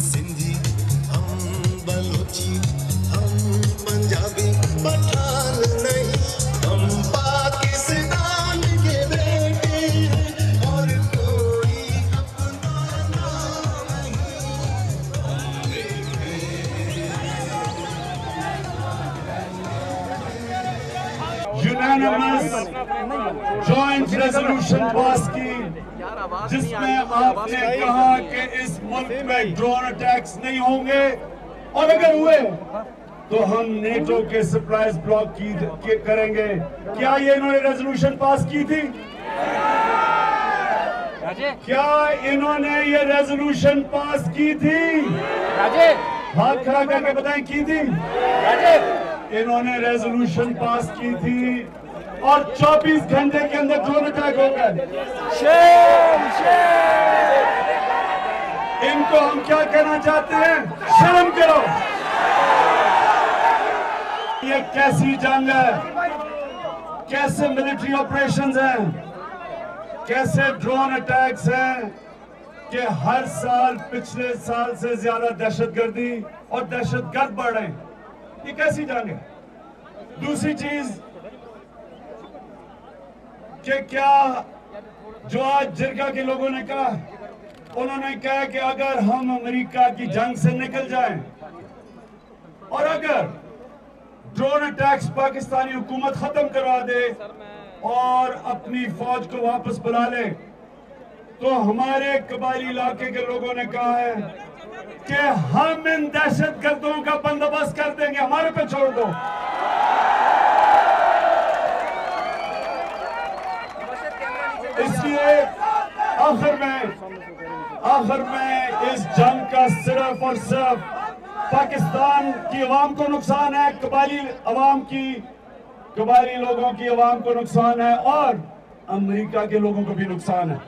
सिंधी, हम बलोची, हम पंजाबी, पठान नहीं, हम पाकिस्तान के बेटे हैं और कोई अपना नहीं। यूनानिमस जॉइंट रेजोल्यूशन पास की जिसमें आपने कहा कि इस मुल्क में ड्रोन अटैक्स नहीं होंगे और अगर हुए तो हम नेटो के सप्लाईज ब्लॉक करेंगे। क्या ये इन्होंने रेजोल्यूशन पास की थी? क्या इन्होंने ये रेजोल्यूशन पास की थी? हाथ खड़ा करके बताएं, की थी? इन्होंने रेजोल्यूशन पास की थी और 24 घंटे के अंदर ड्रोन अटैक हो गए। इनको हम क्या कहना चाहते हैं? शर्म करो। ये कैसी जंग है? कैसे मिलिट्री ऑपरेशंस हैं? कैसे ड्रोन अटैक्स हैं कि हर साल पिछले साल से ज्यादा दहशतगर्दी और दहशतगर्द बढ़ रहे हैं? ये कैसी जंग है? दूसरी चीज कि क्या जो आज जिरगा के लोगों ने कहा, उन्होंने कहा कि अगर हम अमेरिका की जंग से निकल जाएं और अगर ड्रोन अटैक्स पाकिस्तानी हुकूमत खत्म करवा दे और अपनी फौज को वापस बुला ले, तो हमारे कबायली इलाके के लोगों ने कहा है कि हम इन दहशतगर्दों का बंदोबस्त कर देंगे, हमारे पे छोड़ दो। इसलिए आखिर में इस जंग का सिर्फ और सिर्फ पाकिस्तान की अवाम को नुकसान है, कबायली लोगों की अवाम को नुकसान है और अमेरिका के लोगों को भी नुकसान है।